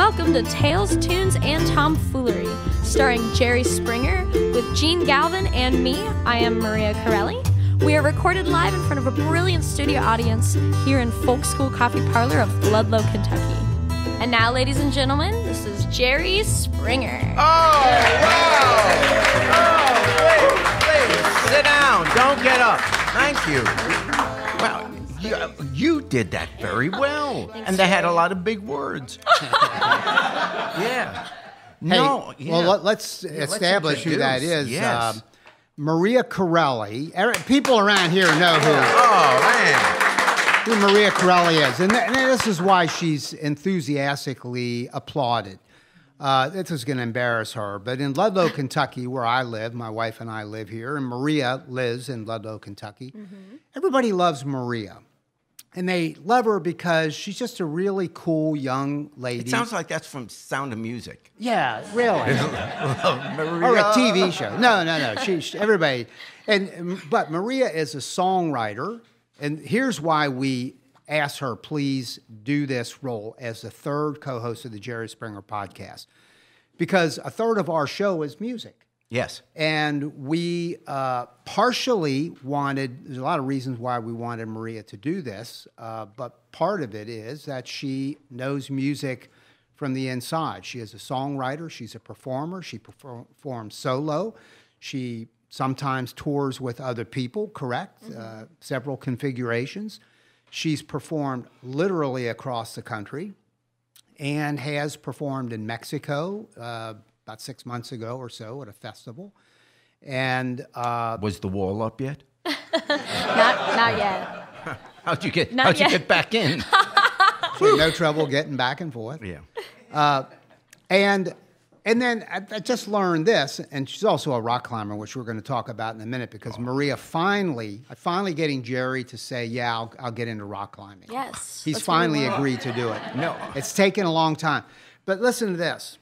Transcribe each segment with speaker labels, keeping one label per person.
Speaker 1: Welcome to Tales, Tunes, and Tomfoolery, starring Jerry Springer with Gene Galvin and me. I am Maria Carrelli. We are recorded live in front of a brilliant studio audience here in Folk School Coffee Parlor of Ludlow, Kentucky. And now, ladies and gentlemen, this is Jerry Springer.
Speaker 2: Oh, wow! Oh, please, sit down. Don't get up. Thank you. Wow, you did that very well.
Speaker 1: Thanks,
Speaker 2: and they had a
Speaker 1: Jerry.
Speaker 2: lot of big words. Yeah. No.
Speaker 3: Hey,
Speaker 2: yeah.
Speaker 3: well, let's establish who that
Speaker 2: introduce.
Speaker 3: is.
Speaker 2: Yes.
Speaker 3: Maria Carrelli. People around here know
Speaker 2: Oh, man.
Speaker 3: who Maria Carrelli is. And this is why she's enthusiastically applauded. This is going to embarrass her. But in Ludlow, Kentucky, where I live, my wife and I live here, and Maria lives in Ludlow, Kentucky, everybody loves Maria. And they love her because she's just a really cool young lady.
Speaker 2: It sounds like that's from Sound of Music.
Speaker 3: Yeah, really.
Speaker 2: Maria.
Speaker 3: Or a TV show. No. Everybody. But Maria is a songwriter, and here's why we asked her, please do this role as the third co-host of the Jerry Springer podcast, because a third of our show is music.
Speaker 2: Yes.
Speaker 3: And we partially wanted, there's a lot of reasons why we wanted Maria to do this, but part of it is that she knows music from the inside. She is a songwriter, she's a performer, she performs solo, she sometimes tours with other people, correct? Several configurations. She's performed literally across the country and has performed in Mexico about 6 months ago or so at a festival. And
Speaker 2: Was the wall up yet?
Speaker 1: Not yet.
Speaker 2: How'd you get back in?
Speaker 3: so no trouble getting back and forth.
Speaker 2: Yeah.
Speaker 3: And then I just learned this, and she's also a rock climber, which we're going to talk about in a minute, because Maria finally getting Jerry to say, yeah, I'll get into rock climbing.
Speaker 1: Yes.
Speaker 3: He's
Speaker 1: that's what we
Speaker 3: finally
Speaker 1: want.
Speaker 3: agreed to do it.
Speaker 2: No.
Speaker 3: It's taken a long time. But listen to this.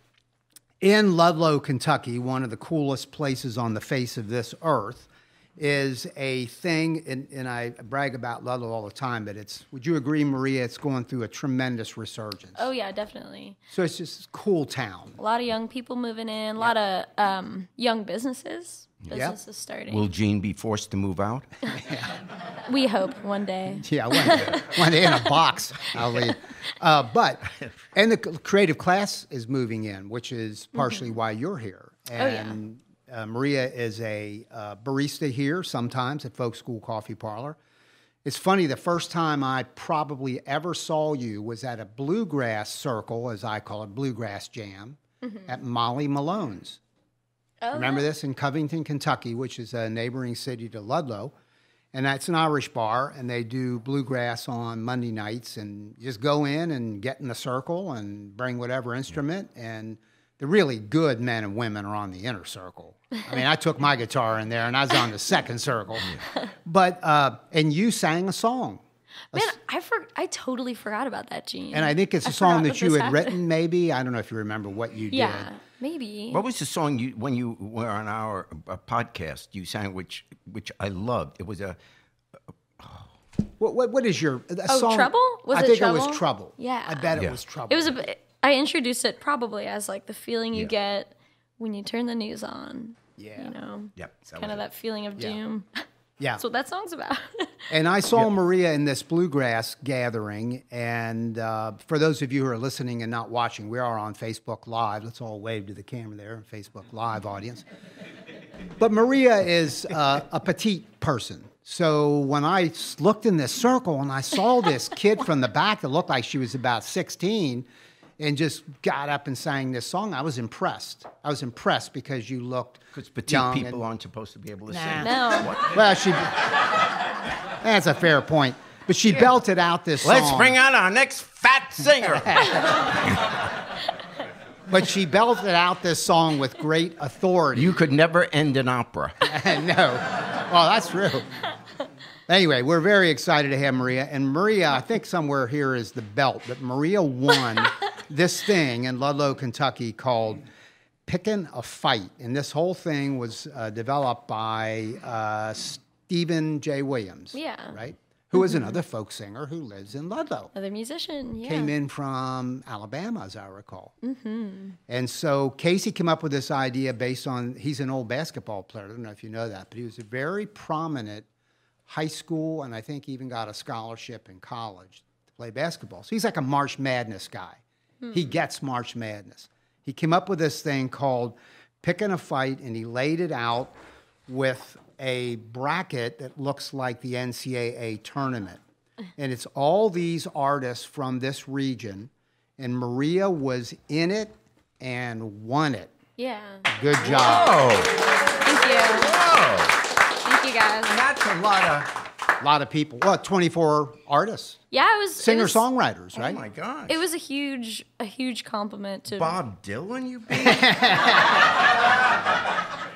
Speaker 3: In Ludlow, Kentucky, one of the coolest places on the face of this earth, is a thing, and I brag about Ludlow all the time, but would you agree, Maria, it's going through a tremendous resurgence.
Speaker 1: Oh, yeah, definitely.
Speaker 3: So it's just a cool town.
Speaker 1: A lot of young people moving in, a lot of young businesses starting.
Speaker 2: Will Gene be forced to move out?
Speaker 1: We hope one day.
Speaker 3: Yeah, one day in a box, I'll leave. And the creative class is moving in, which is partially why you're here. And Maria is a barista here sometimes at Folk School Coffee Parlor. It's funny, the first time I probably ever saw you was at a bluegrass circle, as I call it, bluegrass jam, at Molly Malone's.
Speaker 1: Oh,
Speaker 3: Remember this? In Covington, Kentucky, which is a neighboring city to Ludlow. And that's an Irish bar, and they do bluegrass on Monday nights. And you just go in and get in the circle and bring whatever instrument. And the really good men and women are on the inner circle. I mean, I took my guitar in there, and I was on the second circle. But, and you sang a song.
Speaker 1: Man, I totally forgot about that, Gene.
Speaker 3: And I think it's a song that you had written, maybe. I don't know if you remember what you did.
Speaker 1: Yeah, maybe.
Speaker 2: What was the song when you were on our podcast you sang, which I loved? It was a
Speaker 3: What is your song?
Speaker 1: Trouble? Was
Speaker 3: I
Speaker 1: it
Speaker 3: think
Speaker 1: Trouble?
Speaker 3: it was Trouble.
Speaker 1: Yeah.
Speaker 3: I bet
Speaker 2: Yeah.
Speaker 3: it was Trouble.
Speaker 1: It was I introduced it probably as like the feeling you get when you turn the news on.
Speaker 3: Yeah.
Speaker 1: You know?
Speaker 2: Yep, that
Speaker 1: Kind of
Speaker 2: was
Speaker 1: that feeling of doom.
Speaker 3: Yeah.
Speaker 1: That's what that song's about.
Speaker 3: And I saw Maria in this bluegrass gathering. And for those of you who are listening and not watching, we are on Facebook Live. Let's all wave to the camera there, Facebook Live audience. But Maria is a petite person. So when I looked in this circle and I saw this kid from the back that looked like she was about 16 and just got up and sang this song, I was impressed. I was impressed because you looked
Speaker 2: because petite
Speaker 3: young
Speaker 2: people aren't supposed to be able to sing.
Speaker 1: No.
Speaker 3: Well, that's a fair point. But she belted out this song.
Speaker 2: Let's bring out our next fat singer.
Speaker 3: But she belted out this song with great authority.
Speaker 2: You could never end an opera.
Speaker 3: No. Well, that's true. Anyway, we're very excited to have Maria. And Maria, I think somewhere here is the belt, but Maria won this thing in Ludlow, Kentucky called Pickin' a Fight. And this whole thing was developed by Stephen J. Williams.
Speaker 1: Yeah.
Speaker 3: Right? who is another folk singer who lives in Ludlow.
Speaker 1: Another musician, yeah.
Speaker 3: Came in from Alabama, as I recall. Mm-hmm. And so Casey came up with this idea based on, he's an old basketball player. I don't know if you know that, but he was a very prominent high school, and I think even got a scholarship in college to play basketball. So he's like a March Madness guy. He gets March Madness. He came up with this thing called Picking a Fight, and he laid it out with a bracket that looks like the NCAA tournament. And it's all these artists from this region, and Maria was in it and won it.
Speaker 1: Yeah.
Speaker 3: Good job.
Speaker 2: Whoa.
Speaker 1: Thank you.
Speaker 2: Whoa.
Speaker 1: Thank you, guys.
Speaker 2: That's a lot of...
Speaker 3: people. What, 24 artists?
Speaker 1: Yeah, it was
Speaker 3: Singer-songwriters, right?
Speaker 2: Oh, my gosh.
Speaker 1: It was a huge compliment to
Speaker 2: Bob Dylan, you beat?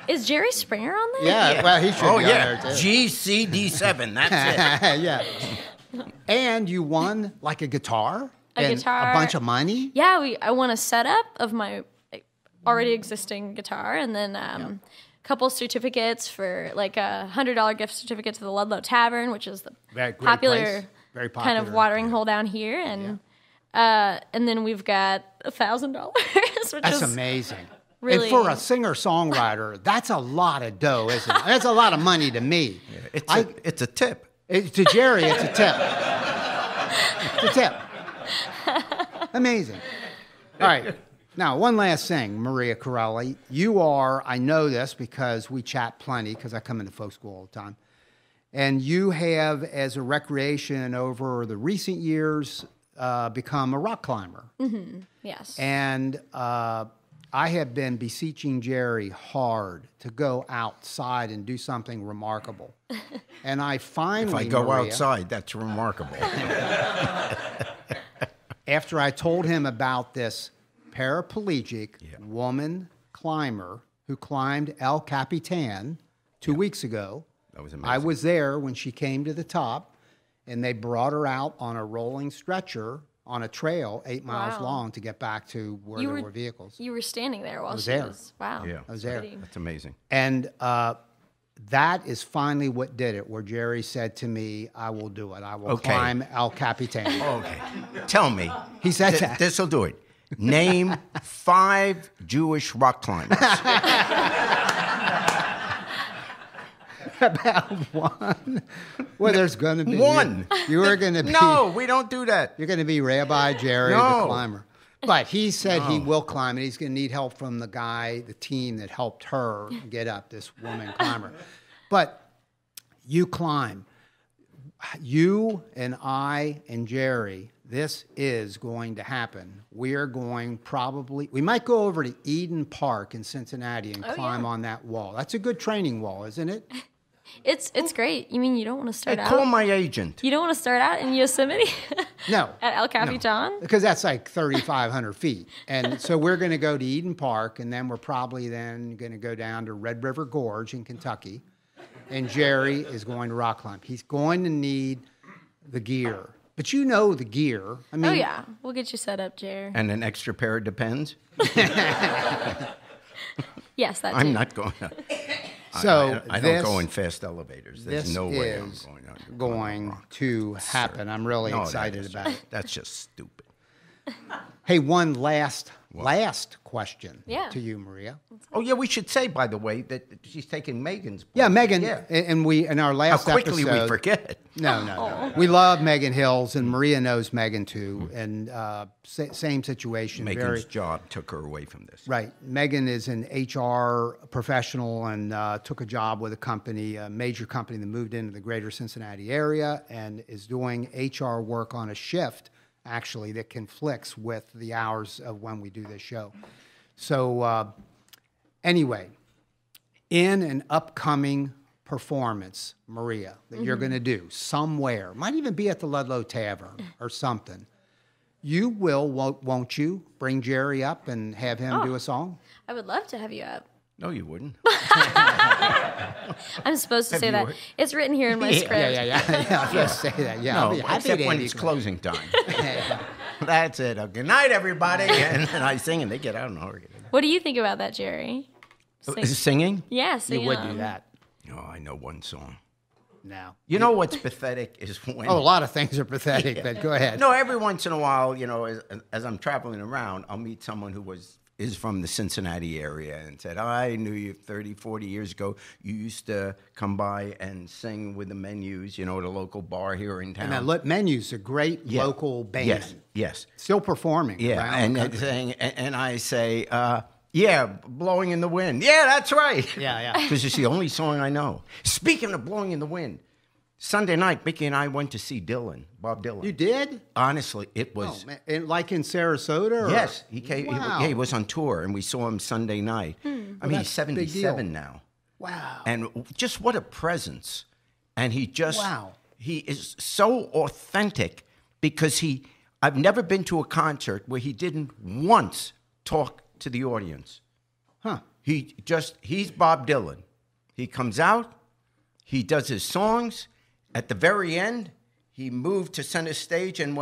Speaker 1: Is Jerry Springer on there?
Speaker 3: Yeah, well, he should be on there, too.
Speaker 2: GCD7, that's it.
Speaker 3: Yeah. And you won, like, a guitar?
Speaker 1: A guitar.
Speaker 3: A bunch of money?
Speaker 1: Yeah, I won a setup of my already existing guitar, and then a couple certificates for like a $100 gift certificate to the Ludlow Tavern, which is the
Speaker 3: Very great
Speaker 1: popular,
Speaker 3: place. Very popular
Speaker 1: kind of watering hole down here, and then we've got $1,000, which
Speaker 3: That's
Speaker 1: is
Speaker 3: amazing.
Speaker 1: really.
Speaker 3: And for a singer-songwriter, that's a lot of dough, isn't it? That's a lot of money to me.
Speaker 2: Yeah, it's a tip.
Speaker 3: To Jerry, it's a tip. It's a tip. Amazing. All right. Now, one last thing, Maria Carrelli. You are, I know this because we chat plenty, because I come into folk school all the time. And you have, as a recreation over the recent years, become a rock climber.
Speaker 1: Mm-hmm. Yes.
Speaker 3: And I have been beseeching Jerry hard to go outside and do something remarkable. And I finally,
Speaker 2: If I go
Speaker 3: Maria,
Speaker 2: outside, that's remarkable.
Speaker 3: after I told him about this paraplegic woman climber who climbed El Capitan 2 weeks ago.
Speaker 2: That was amazing.
Speaker 3: I was there when she came to the top, and they brought her out on a rolling stretcher on a trail 8 miles
Speaker 1: Wow.
Speaker 3: long to get back to where there were vehicles.
Speaker 1: You were standing there while
Speaker 3: was
Speaker 1: she
Speaker 3: there.
Speaker 1: was. Wow.
Speaker 2: Yeah.
Speaker 3: I was there.
Speaker 1: Pretty.
Speaker 2: That's amazing.
Speaker 3: And that is finally what did it, where Jerry said to me, I will do it. I will climb El Capitan.
Speaker 2: Okay. Tell me.
Speaker 3: He said that.
Speaker 2: This will do it. Name 5 Jewish rock climbers.
Speaker 3: About one. Well, there's going to be
Speaker 2: one.
Speaker 3: You are going to be.
Speaker 2: No, we don't do that.
Speaker 3: You're going to be Rabbi Jerry, the
Speaker 2: No.
Speaker 3: climber. But he said he will climb, and he's going to need help from the guy, the team that helped her get up, this woman climber. But you climb. You and I and Jerry, this is going to happen. We are going we might go over to Eden Park in Cincinnati and climb on that wall. That's a good training wall, isn't it?
Speaker 1: It's great. You mean you don't want to start
Speaker 2: Hey,
Speaker 1: out?
Speaker 2: call my agent.
Speaker 1: You don't want to start out in Yosemite?
Speaker 3: No.
Speaker 1: At El Capitan?
Speaker 3: Because that's like 3,500 feet. And so we're going to go to Eden Park, and then we're probably then going to go down to Red River Gorge in Kentucky. And Jerry is going to rock climb. He's going to need the gear. But you know the gear. I mean,
Speaker 1: Oh, yeah. We'll get you set up, Jer.
Speaker 2: And an extra pair of Depends.
Speaker 1: Yes, that
Speaker 2: I'm
Speaker 1: too.
Speaker 2: not going to.
Speaker 3: So
Speaker 2: I don't go in fast elevators. There's
Speaker 3: this
Speaker 2: no way I'm
Speaker 3: is
Speaker 2: going on.
Speaker 3: going to happen. I'm really
Speaker 2: No,
Speaker 3: excited about it.
Speaker 2: That's just stupid.
Speaker 3: Hey, one last question
Speaker 1: Yeah.
Speaker 3: to you, Maria.
Speaker 2: Oh, yeah, we should say, by the way, that she's taking Megan's place.
Speaker 3: Yeah, Megan,
Speaker 2: Yeah.
Speaker 3: and we in our
Speaker 2: How
Speaker 3: last
Speaker 2: quickly
Speaker 3: episode.
Speaker 2: we forget.
Speaker 3: No. We love Megan Hills, and Maria knows Megan too. And same situation.
Speaker 2: Megan's job took her away from this.
Speaker 3: Right. Megan is an HR professional and took a job with a major company that moved into the greater Cincinnati area and is doing HR work on a shift, actually, that conflicts with the hours of when we do this show. So anyway, in an upcoming performance, Maria, that you're going to do somewhere, might even be at the Ludlow Tavern or something, you won't you, bring Jerry up and have him do a song?
Speaker 1: I would love to have you up.
Speaker 2: No, you wouldn't.
Speaker 1: I'm supposed to say
Speaker 2: you
Speaker 1: that.
Speaker 2: heard?
Speaker 1: It's written here in my script.
Speaker 3: Yeah. I was going to say that. Yeah,
Speaker 2: No,
Speaker 3: I'll be happy
Speaker 2: except
Speaker 3: to
Speaker 2: when
Speaker 3: have
Speaker 2: it's
Speaker 3: you.
Speaker 2: closing time. That's it. Good night, everybody. And then I sing, and they get out and argue.
Speaker 1: What do you think about that, Jerry?
Speaker 2: Singing?
Speaker 1: Yeah,
Speaker 3: You
Speaker 1: sing
Speaker 3: would
Speaker 1: on.
Speaker 3: do that.
Speaker 2: Oh, I know one song.
Speaker 3: No.
Speaker 2: You know what's pathetic is when...
Speaker 3: Oh, a lot of things are pathetic, but go ahead.
Speaker 2: No, every once in a while, as I'm traveling around, I'll meet someone who is from the Cincinnati area and said, I knew you 30, 40 years ago. You used to come by and sing with the Menus, at a local bar here in town.
Speaker 3: And Menus, a great local band.
Speaker 2: Yes.
Speaker 3: Still performing.
Speaker 2: Yeah, and I say, Blowing in the Wind. Yeah, that's right.
Speaker 3: Yeah.
Speaker 2: Because it's the only song I know. Speaking of Blowing in the Wind, Sunday night, Mickey and I went to see Bob Dylan.
Speaker 3: You did?
Speaker 2: Honestly, it was...
Speaker 3: Oh, man. Like in Sarasota? Or?
Speaker 2: Yes. He came.
Speaker 3: Wow.
Speaker 2: He was on tour, and we saw him Sunday night. I mean, he's 77 now.
Speaker 3: Wow.
Speaker 2: And just what a presence. And he just...
Speaker 3: Wow.
Speaker 2: He is so authentic because I've never been to a concert where he didn't once talk to the audience.
Speaker 3: Huh.
Speaker 2: He's Bob Dylan. He comes out, he does his songs. At the very end, he moved to center stage and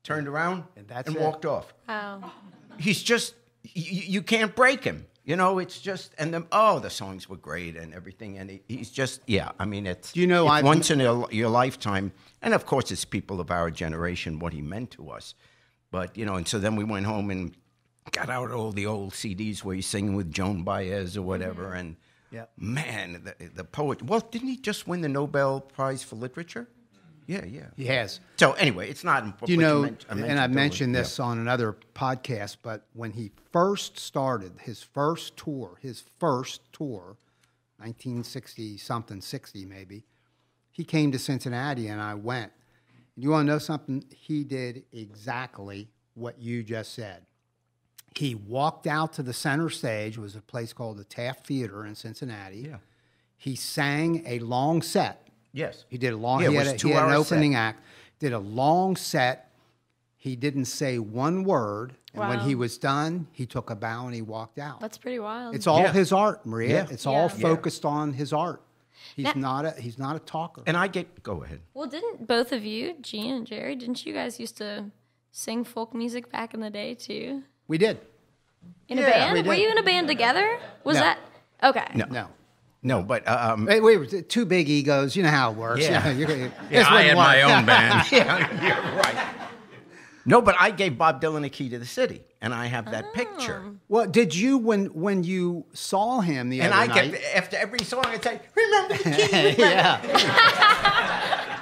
Speaker 2: turned around and walked off.
Speaker 1: Wow.
Speaker 2: He's just, you can't break him. It's just, and the songs were great and everything. And he's just, I mean, it's once in your lifetime. And of course, it's people of our generation, what he meant to us. But, and so then we went home and got out all the old CDs where he's singing with Joan Baez or whatever. And man, the poet. Well, didn't he just win the Nobel Prize for Literature? Yeah.
Speaker 3: He has.
Speaker 2: So anyway, it's not important.
Speaker 3: And I mentioned this on another podcast, but when he first started his first tour, 1960-something, 60 maybe, he came to Cincinnati and I went. You want to know something? He did exactly what you just said. He walked out to the center stage. It was a place called the Taft Theater in Cincinnati.
Speaker 2: Yeah.
Speaker 3: He sang a long set.
Speaker 2: Yes.
Speaker 3: He did a long.
Speaker 2: Yeah,
Speaker 3: he had an opening
Speaker 2: set.
Speaker 3: act. Did a long set. He didn't say one word. And when he was done, he took a bow and he walked out.
Speaker 1: That's pretty wild.
Speaker 3: It's all his art, Maria.
Speaker 2: Yeah.
Speaker 3: It's all focused on his art. He's not a talker.
Speaker 2: And go ahead.
Speaker 1: Well, didn't both of you, Gene and Jerry, didn't you guys used to sing folk music back in the day too?
Speaker 3: We did.
Speaker 1: In a band? Were you in a band together? Was that okay?
Speaker 2: No, but
Speaker 3: we were two big egos. You know how it works.
Speaker 2: Yeah.
Speaker 3: I
Speaker 2: had my own band. Yeah, you're right. No, but I gave Bob Dylan a key to the city, and I have that picture.
Speaker 3: Well, did you when you saw him the other night?
Speaker 2: And after every song, I'd say, "Remember the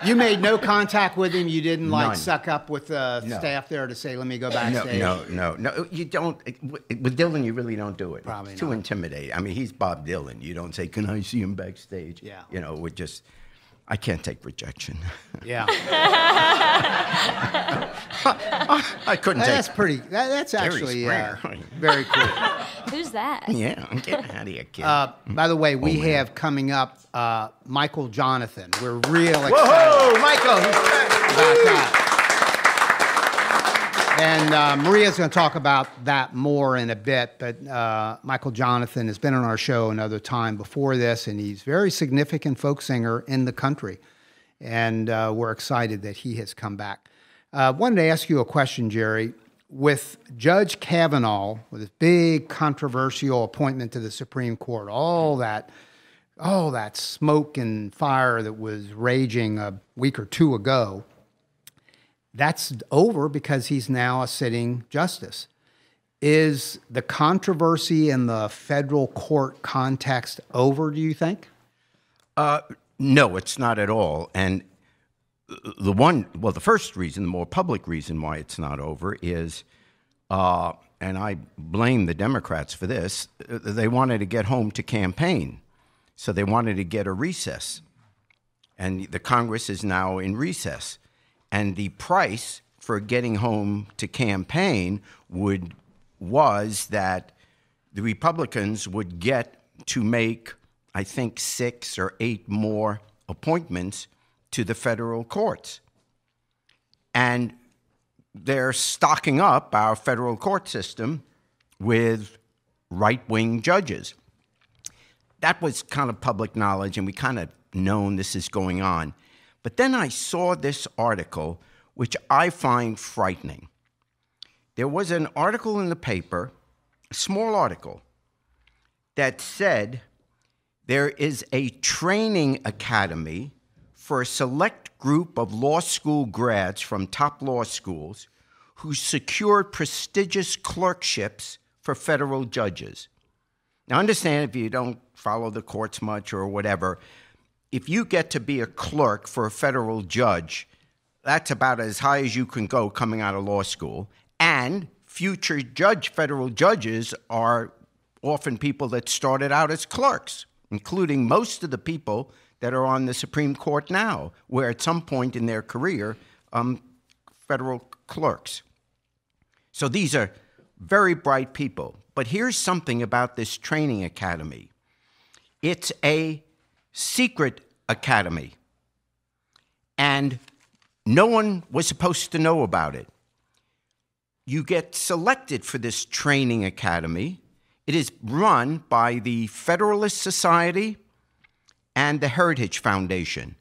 Speaker 2: key."
Speaker 3: You made no contact with him. You didn't
Speaker 2: None.
Speaker 3: suck up with the staff there to say, "Let me go backstage."
Speaker 2: No. You don't. With Dylan, you really don't do it.
Speaker 3: Probably
Speaker 2: it's too
Speaker 3: not.
Speaker 2: intimidating. I mean, he's Bob Dylan. You don't say, "Can I see him backstage?"
Speaker 3: Yeah.
Speaker 2: We're just. I can't take rejection.
Speaker 3: Yeah.
Speaker 2: I couldn't take.
Speaker 3: That's pretty. That's actually very cool.
Speaker 1: Who's that?
Speaker 2: Yeah, get out of here, kid.
Speaker 3: By the way, we have coming up Michael Johnathon. We're real excited
Speaker 2: Whoa, Michael!
Speaker 3: about that. And Maria's going to talk about that more in a bit, but Michael Johnathon has been on our show another time before this, and he's a very significant folk singer in the country. And we're excited that he has come back. Wanted to ask you a question, Jerry. With Judge Kavanaugh, with his big controversial appointment to the Supreme Court, all that smoke and fire that was raging a week or two ago, that's over because he's now a sitting justice. Is the controversy in the federal court context over, do you think?
Speaker 2: No, it's not at all. And the first reason, the more public reason why it's not over is, and I blame the Democrats for this, they wanted to get home to campaign. So they wanted to get a recess. And the Congress is now in recess. And the price for getting home to campaign was that the Republicans would get to make, I think, 6 or 8 more appointments to the federal courts. And they're stocking up our federal court system with right-wing judges. That was kind of public knowledge, and we kind of known this is going on. But then I saw this article, which I find frightening. There was an article in the paper, a small article, that said there is a training academy for a select group of law school grads from top law schools who secured prestigious clerkships for federal judges. Now, understand, if you don't follow the courts much or whatever, if you get to be a clerk for a federal judge, that's about as high as you can go coming out of law school. And future federal judges are often people that started out as clerks, including most of the people that are on the Supreme Court now, where at some point in their career, federal clerks. So these are very bright people. But here's something about this training academy. It's a secret academy, and no one was supposed to know about it. You get selected for this training academy. It is run by the Federalist Society and the Heritage Foundation.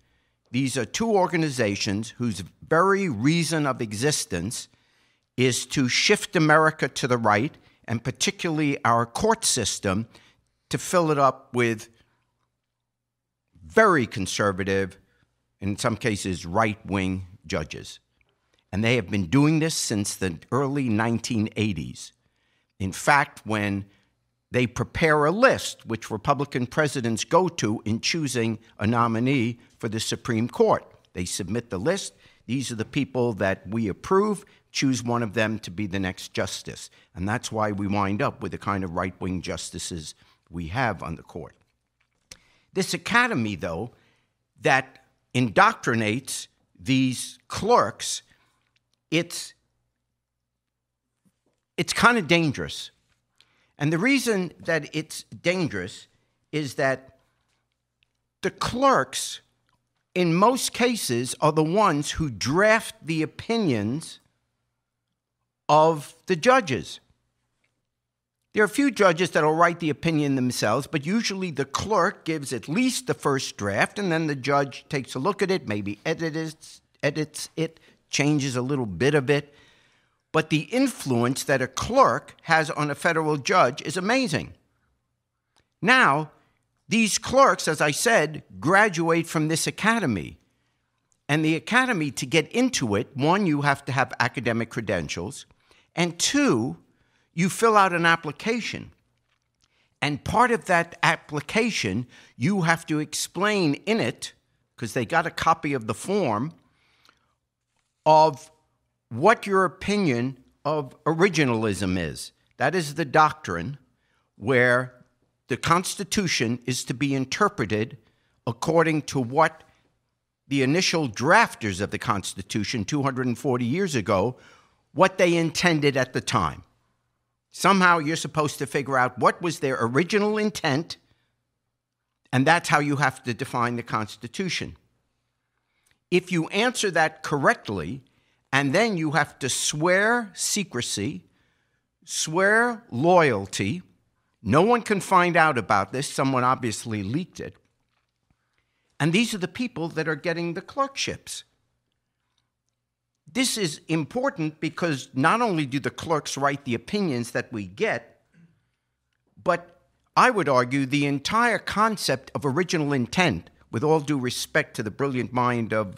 Speaker 2: These are two organizations whose very reason of existence is to shift America to the right, and particularly our court system, to fill it up with very conservative, in some cases right-wing judges. And they have been doing this since the early 1980s. In fact, when they prepare a list, which Republican presidents go to in choosing a nominee for the Supreme Court, they submit the list. These are the people that we approve. Choose one of them to be the next justice. And that's why we wind up with the kind of right-wing justices we have on the court. This academy, though, that indoctrinates these clerks, it's kind of dangerous. And the reason that it's dangerous is that the clerks, in most cases, are the ones who draft the opinions of the judges. There are a few judges that will write the opinion themselves, but usually the clerk gives at least the first draft, and then the judge takes a look at it, maybe edits it, changes a little bit of it. But the influence that a clerk has on a federal judge is amazing. Now, these clerks, as I said, graduate from this academy. And the academy, to get into it, one, you have to have academic credentials, and two, you fill out an application. And part of that application, you have to explain in it, because they got a copy of the form, of what your opinion of originalism is. That is the doctrine where the Constitution is to be interpreted according to what the initial drafters of the Constitution 240 years ago, what they intended at the time. Somehow you're supposed to figure out what was their original intent, and that's how you have to define the Constitution. If you answer that correctly, and then you have to swear secrecy, swear loyalty, no one can find out about this, someone obviously leaked it, and these are the people that are getting the clerkships. This is important because not only do the clerks write the opinions that we get, but I would argue the entire concept of original intent, with all due respect to the brilliant mind of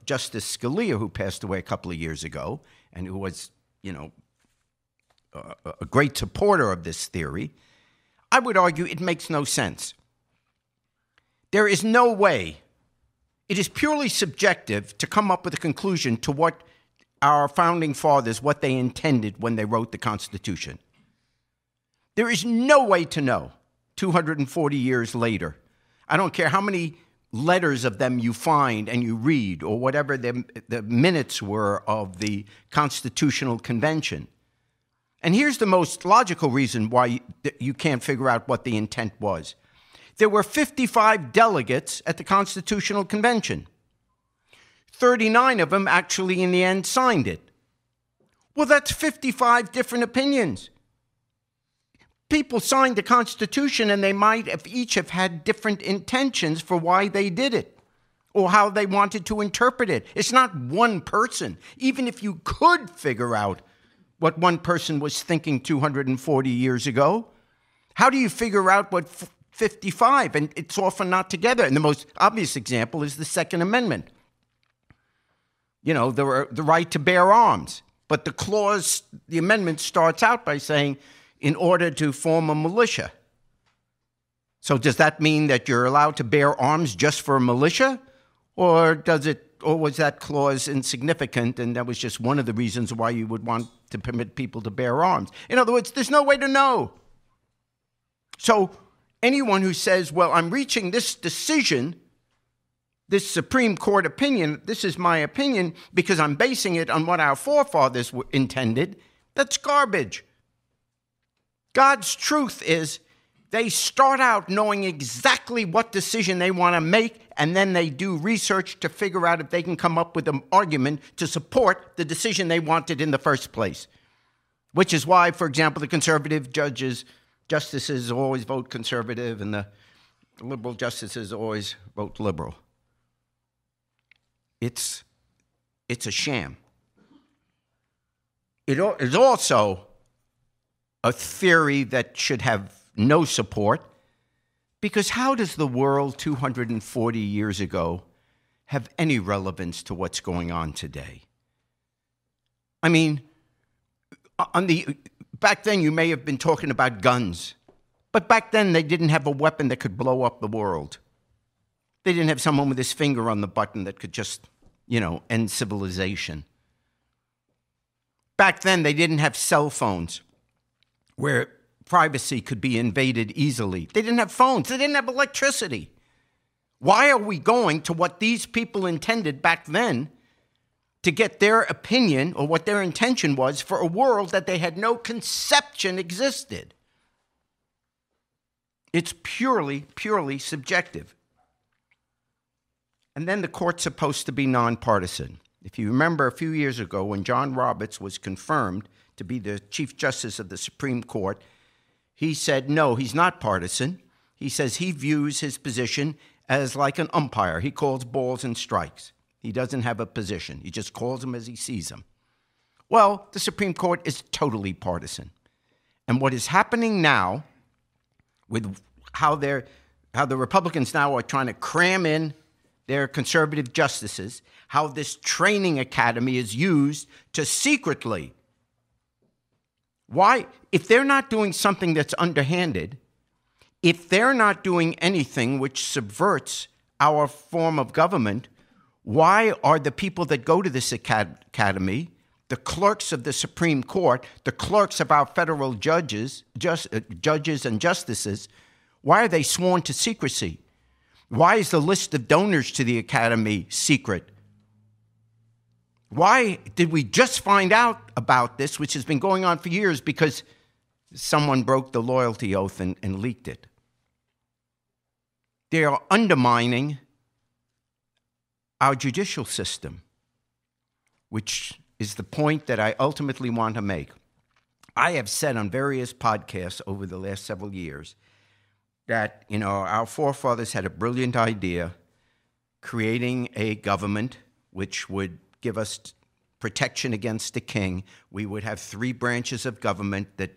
Speaker 2: Justice Scalia, who passed away a couple of years ago, and who was, a great supporter of this theory, I would argue it makes no sense. There is no way. It is purely subjective to come up with a conclusion to what our founding fathers, what they intended when they wrote the Constitution. There is no way to know 240 years later. I don't care how many letters of them you find and you read, or whatever the minutes were of the Constitutional Convention. And here's the most logical reason why you can't figure out what the intent was. There were 55 delegates at the Constitutional Convention. 39 of them actually, in the end, signed it. Well, that's 55 different opinions. People signed the Constitution, and they might have each have had different intentions for why they did it, or how they wanted to interpret it. It's not one person. Even if you could figure out what one person was thinking 240 years ago, how do you figure out what 55, and it's often not together. And the most obvious example is the Second Amendment. You know, the right to bear arms. But the amendment starts out by saying, in order to form a militia. So does that mean that you're allowed to bear arms just for a militia? Or was that clause insignificant, and that was just one of the reasons why you would want to permit people to bear arms? In other words, there's no way to know. So anyone who says, well, I'm reaching this decision, this Supreme Court opinion, this is my opinion because I'm basing it on what our forefathers intended, that's garbage. God's truth is they start out knowing exactly what decision they want to make, and then they do research to figure out if they can come up with an argument to support the decision they wanted in the first place. Which is why, for example, the conservative justices always vote conservative, and the liberal justices always vote liberal. It's a sham. It is also a theory that should have no support, because how does the world 240 years ago have any relevance to what's going on today? I mean, back then you may have been talking about guns, but back then they didn't have a weapon that could blow up the world. They didn't have someone with his finger on the button that could just, end civilization. Back then they didn't have cell phones where privacy could be invaded easily. They didn't have phones. They didn't have electricity. Why are we going to what these people intended back then to get their opinion or what their intention was for a world that they had no conception existed? It's purely subjective. And then the court's supposed to be nonpartisan. If you remember a few years ago when John Roberts was confirmed to be the Chief Justice of the Supreme Court, he said, no, he's not partisan. He says he views his position as like an umpire. He calls balls and strikes. He doesn't have a position. He just calls them as he sees them. Well, the Supreme Court is totally partisan. And what is happening now with how the Republicans now are trying to cram in their conservative justices, how this training academy is used to secretly. Why? If they're not doing something that's underhanded, if they're not doing anything which subverts our form of government, why are the people that go to this academy, the clerks of the Supreme Court, the clerks of our federal judges and justices, why are they sworn to secrecy? Why is the list of donors to the academy secret? Why did we just find out about this, which has been going on for years, because someone broke the loyalty oath and leaked it? They are undermining our judicial system, which is the point that I ultimately want to make. I have said on various podcasts over the last several years that, our forefathers had a brilliant idea, creating a government which would give us protection against the king. We would have 3 branches of government that,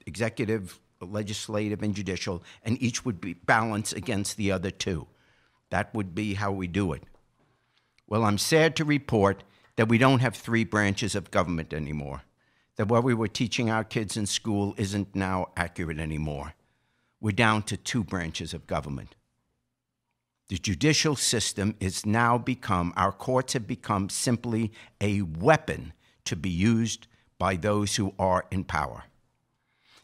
Speaker 2: executive, legislative, and judicial, and each would be balanced against the other 2. That would be how we do it. Well, I'm sad to report that we don't have 3 branches of government anymore, that what we were teaching our kids in school isn't now accurate anymore. We're down to 2 branches of government. The judicial system is now our courts have become simply a weapon to be used by those who are in power.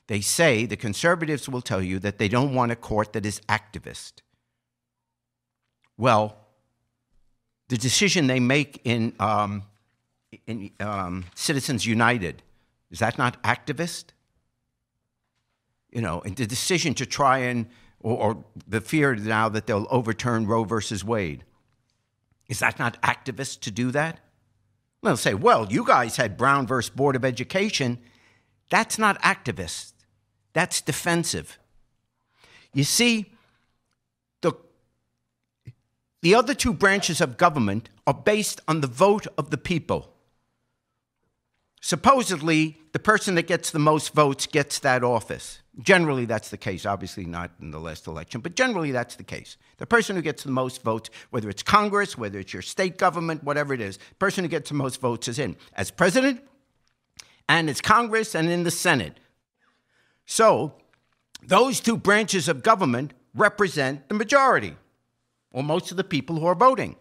Speaker 2: They say, the conservatives will tell you, that they don't want a court that is activist. Well, the decision they make in Citizens United, is that not activist? And the decision to try or the fear now that they'll overturn Roe versus Wade, is that not activist to do that? They'll say, well, you guys had Brown versus Board of Education. That's not activist. That's defensive. You see, the other 2 branches of government are based on the vote of the people. supposedly the person that gets the most votes gets that office. Generally, that's the case. Obviously not in the last election, but generally that's the case. The person who gets the most votes, whether it's Congress, whether it's your state government, whatever it is, the person who gets the most votes is in as president, and it's Congress, and in the Senate. So those two branches of government represent the majority, or most of the people who are voting.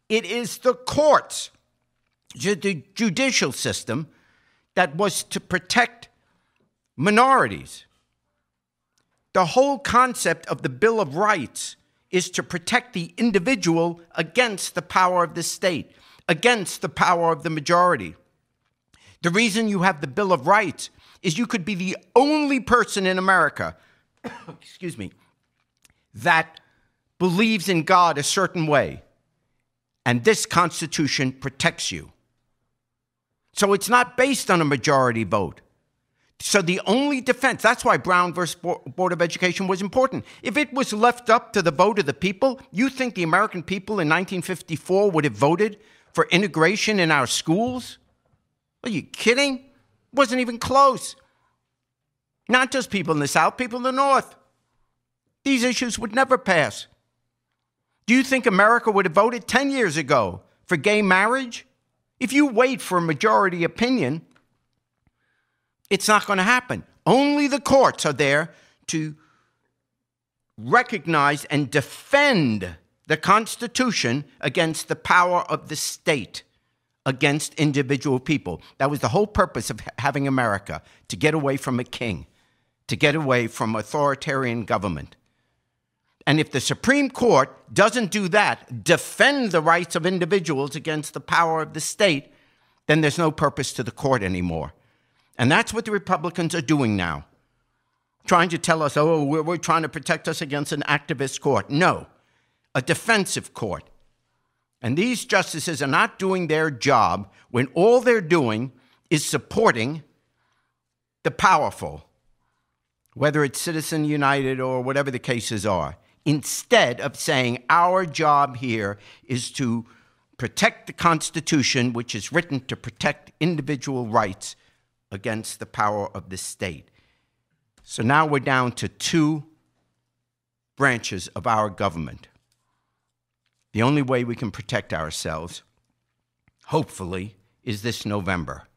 Speaker 2: It is the courts, the judicial system, that was to protect minorities. The whole concept of the Bill of Rights is to protect the individual against the power of the state, against the power of the majority. The reason you have the Bill of Rights is you could be the only person in America, excuse me, that believes in God a certain way, and this Constitution protects you. So it's not based on a majority vote. So the only defense, that's why Brown versus Board of Education was important. If it was left up to the vote of the people, you think the American people in 1954 would have voted for integration in our schools? Are you kidding? It wasn't even close. Not just people in the South, people in the North. These issues would never pass. Do you think America would have voted 10 years ago for gay marriage? If you wait for a majority opinion, it's not going to happen. Only the courts are there to recognize and defend the Constitution against the power of the state, against individual people. That was the whole purpose of having America, to get away from a king, to get away from authoritarian government. And if the Supreme Court doesn't do that, defend the rights of individuals against the power of the state, then there's no purpose to the court anymore. And that's what the Republicans are doing now, trying to tell us, oh, we're trying to protect us against an activist court. No, a defensive court. And these justices are not doing their job when all they're doing is supporting the powerful, whether it's Citizen United or whatever the cases are, instead of saying our job here is to protect the Constitution, which is written to protect individual rights against the power of the state. So now we're down to two branches of our government. The only way we can protect ourselves, hopefully, is this November,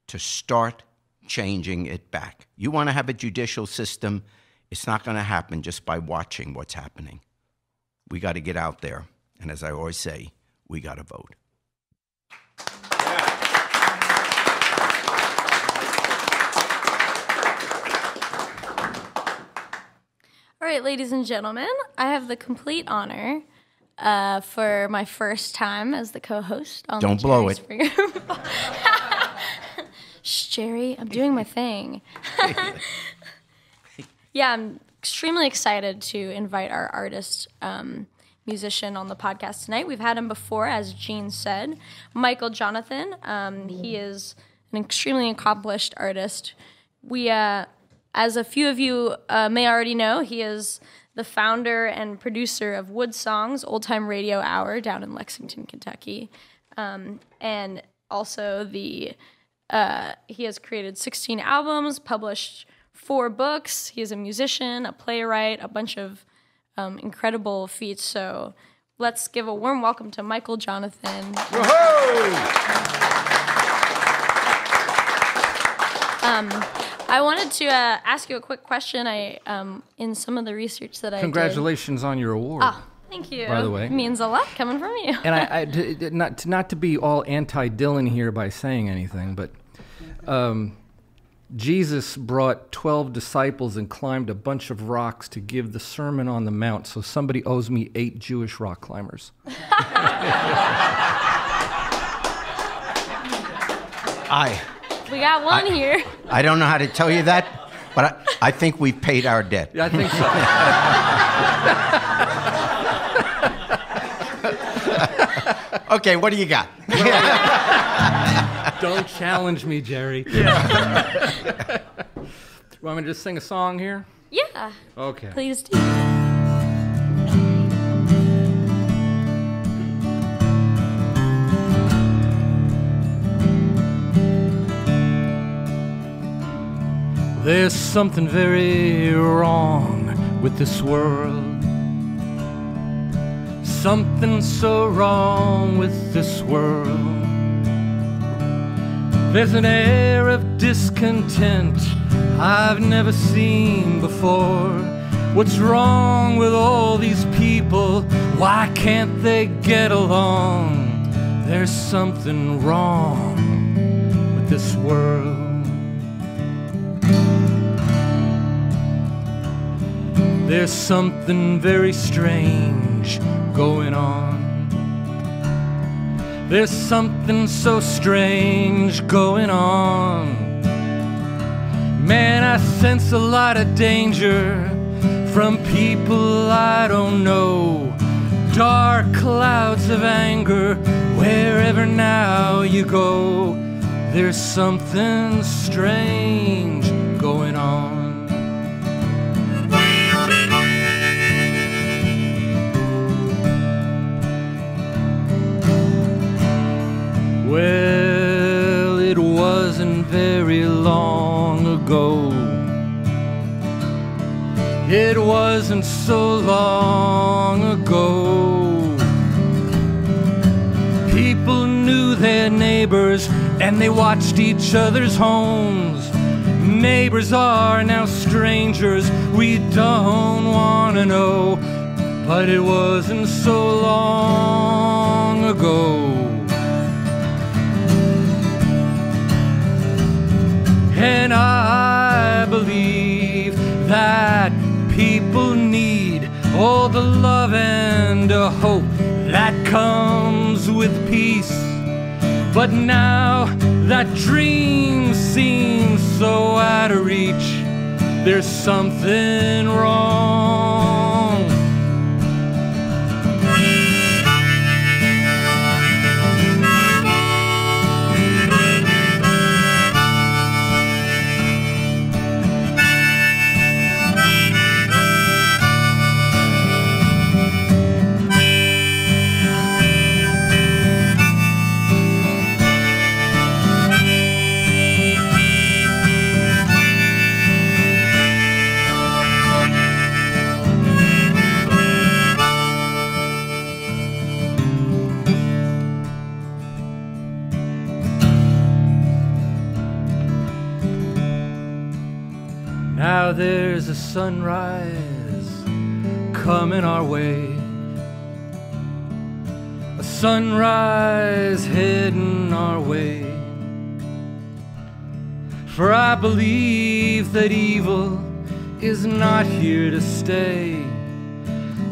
Speaker 2: to start changing it back. You want to have a judicial system, it's not going to happen just by watching what's happening. We got to get out there, and as I always say, we got to vote.
Speaker 1: All right, ladies and gentlemen, I have the complete honor for my first time as the co-host on
Speaker 2: Don't
Speaker 1: the
Speaker 2: blow
Speaker 1: Jerry
Speaker 2: it.
Speaker 1: Springer. Shh, Jerry, I'm doing my thing. Yeah, I'm extremely excited to invite our artist musician on the podcast tonight. We've had him before, as Jene said, Michael Johnathon. He is an extremely accomplished artist. As a few of you may already know, he is the founder and producer of WoodSongs, old-time radio hour down in Lexington, Kentucky. And also he has created 16 albums, published 4 books. He is a musician, a playwright, a bunch of incredible feats. So let's give a warm welcome to Michael Johnathon. I wanted to ask you a quick question. In some of the research that I did.
Speaker 4: Congratulations on your award.
Speaker 1: Oh, thank you.
Speaker 4: By the way.
Speaker 1: It means a lot coming from you.
Speaker 4: And I not to be all anti-Dylan here by saying anything, but Jesus brought 12 disciples and climbed a bunch of rocks to give the Sermon on the Mount, so somebody owes me 8 Jewish rock climbers.
Speaker 1: We got one here.
Speaker 2: I don't know how to tell you that, but I think we've paid our debt.
Speaker 4: Yeah, I think so.
Speaker 2: Okay, what do you got?
Speaker 4: Don't challenge me, Jerry. Yeah. Want me to just sing a song here?
Speaker 1: Yeah.
Speaker 4: Okay.
Speaker 1: Please do.
Speaker 4: There's something very wrong with this world. Something so wrong with this world. There's an air of discontent I've never seen before. What's wrong with all these people? Why can't they get along? There's something wrong with this world. There's something very strange going on. There's something so strange going on. Man, I sense a lot of danger from people I don't know. Dark clouds of anger wherever now you go. There's something strange going on. Well, it wasn't very long ago. It wasn't so long ago. People knew their neighbors and they watched each other's homes. Neighbors are now strangers we don't want to know. But it wasn't so long ago. And I believe that people need all the love and hope that comes with peace. But now that dream seems so out of reach. There's something wrong. Now there's a sunrise coming our way, a sunrise heading our way. For I believe that evil is not here to stay.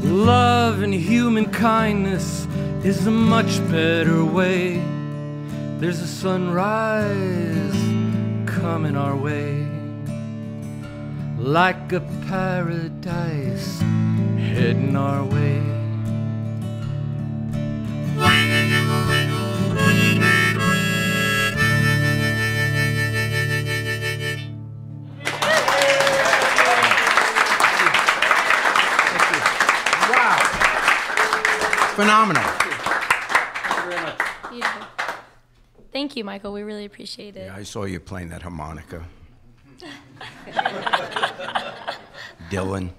Speaker 4: Love and human kindness is a much better way. There's a sunrise coming our way, like a paradise heading our way.
Speaker 2: Wow. Phenomenal.
Speaker 1: Beautiful. Thank you, Michael. We really appreciate it.
Speaker 2: Yeah, I saw you playing that harmonica. Dylan.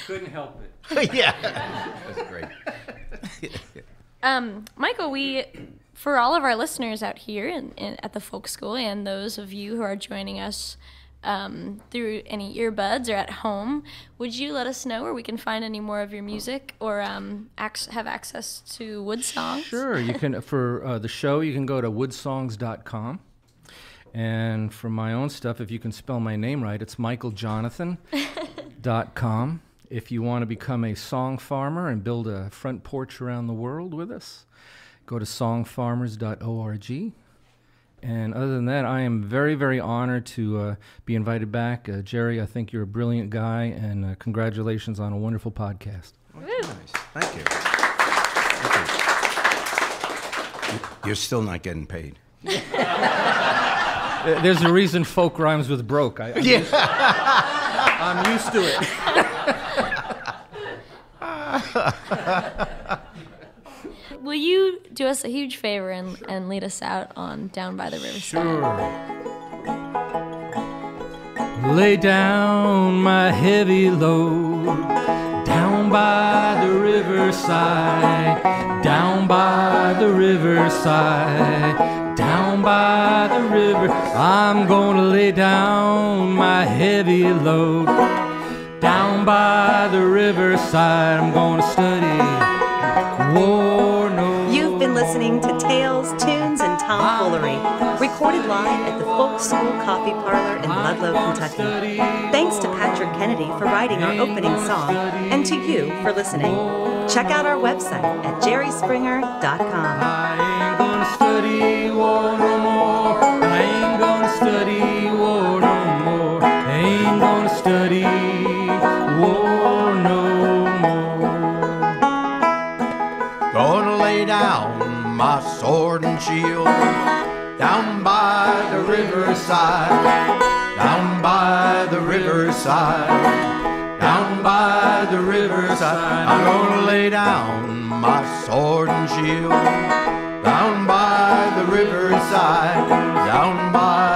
Speaker 4: Couldn't help it.
Speaker 2: Yeah. That's great.
Speaker 1: Michael, for all of our listeners out here at the folk school and those of you who are joining us through any earbuds or at home, would you let us know where we can find any more of your music or have access to WoodSongs?
Speaker 4: Sure. You can, for the show, you can go to WoodSongs.com. And for my own stuff, if you can spell my name right, it's michaeljonathon.com. If you want to become a song farmer and build a front porch around the world with us, go to songfarmers.org. And other than that, I am very, very honored to be invited back. Jerry, I think you're a brilliant guy, and congratulations on a wonderful podcast.
Speaker 2: Nice. Thank you. You're still not getting paid.
Speaker 4: There's a reason folk rhymes with broke. I'm used to it.
Speaker 1: Will you do us a huge favor and lead us out on Down by the Riverside?
Speaker 4: Sure. lay down my heavy load down by the riverside, down by the riverside, down by the river. I'm gonna lay down my heavy load down by the riverside. I'm gonna study war no.
Speaker 5: You've been listening to Tales, Tunes, and Tomfoolery, recorded live at the Folk School Coffee Parlor in Ludlow, Kentucky. Thanks to Patrick Kennedy for writing our opening song, and to you for listening. Check out our website at jerryspringer.com.
Speaker 4: I ain't gonna study war no more. I ain't gonna study war no more. I ain't gonna study war no more.
Speaker 2: Gonna lay down my sword and shield down by the riverside, down by the riverside, down by the riverside. I'm gonna lay down my sword and shield down by the riverside, down by